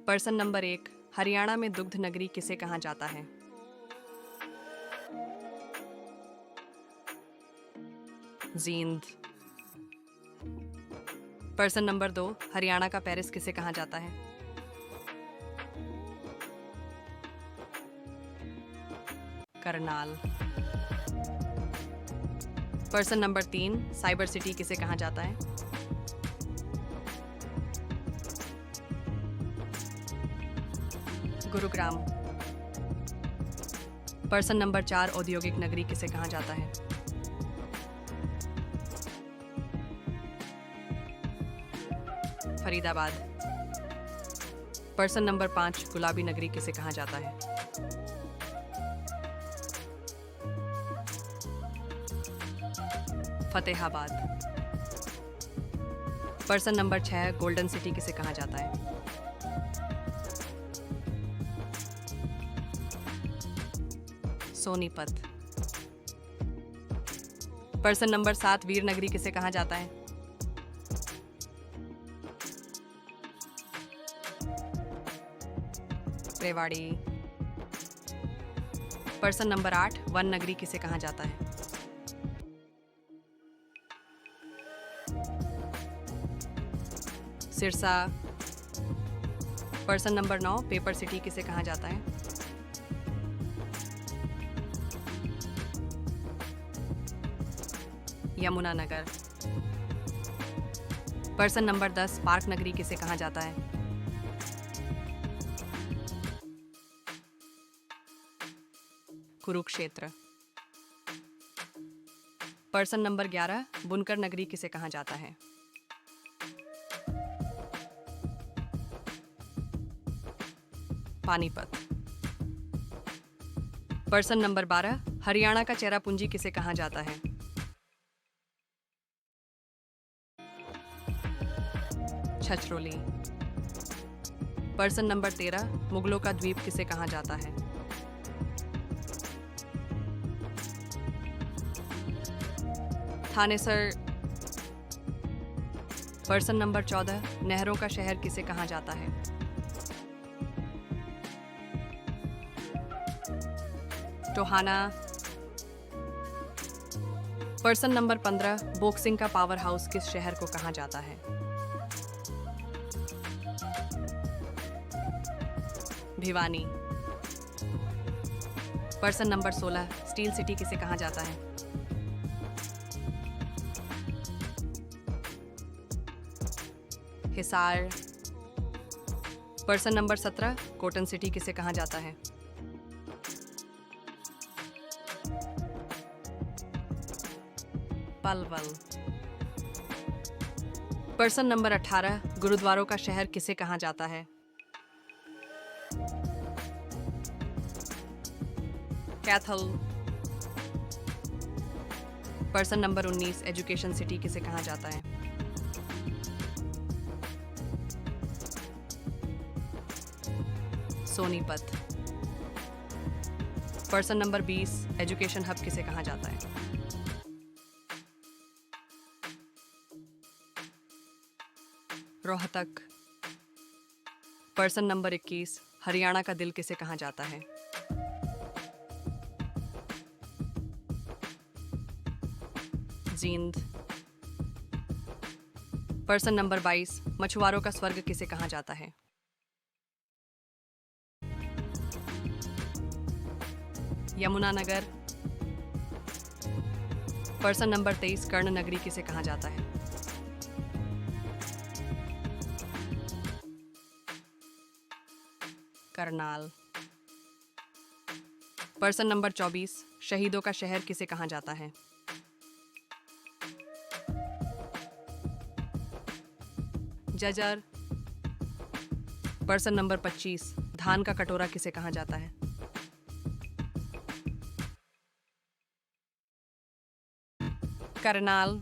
Person number 1, Haryana में दुग्ध नगरी किसे कहा जाता है? जींद। पर्सन नंबर 2, हरियाणा का पेरिस किसे कहा जाता है? Karnal. Person number 3, cyber city किसे कहा जाता है? गुरुग्राम। पर्सन नंबर 4, औद्योगिक नगरी किसे कहा जाता है? फरीदाबाद। पर्सन नंबर 5, गुलाबी नगरी किसे कहा जाता है? Fatehabad. Person number 6, golden city किसे कहा जाता है? सोनीपत। पर्सन नंबर 7, वीर नगरी किसे कहा जाता है? रेवाड़ी। पर्सन नंबर 8, वन नगरी किसे कहा जाता है? Sirsa. Person number 9, paper city किसे कहा जाता है? यमुनानगर। पर्सन नंबर 10, पार्क नगरी किसे कहा जाता है? कुरुक्षेत्र। पर्सन नंबर 11, बुनकर नगरी किसे कहा जाता है? पानीपत। पर्सन नंबर 12, हरियाणा का चेरापूंजी किसे कहा जाता है? छछरौली। पर्सन नंबर 13, मुगलों का द्वीप किसे कहा जाता है? थानेसर। पर्सन नंबर 14, नहरों का शहर किसे कहा जाता है? टोहाना। पर्सन नंबर 15, बॉक्सिंग का पावर हाउस किस शहर को कहा जाता है? Bhiwani. Person number 16, steel city किसे कहा जाता है? Hisar. Person number 17, cotton city किसे कहा जाता है? पलवल। पर्सन नंबर 18, गुरुद्वारों का शहर किसे कहा जाता है? Kaithal. Person number 19, education city किसे कहा जाता है? Sonipat. Person number 20, education hub किसे कहा जाता है? रोहतक। पर्सन नंबर 21, हरियाणा का दिल किसे कहा जाता है? जींद। पर्सन नंबर 22, मछुआरों का स्वर्ग किसे कहा जाता है? यमुनानगर। पर्सन नंबर 23, कर्ण नगरी किसे कहा जाता है? करनाल। पर्सन नंबर 24, शहीदों का शहर किसे कहा जाता है? जजर। पर्सन नंबर 25, धान का कटोरा किसे कहा जाता है? करनाल।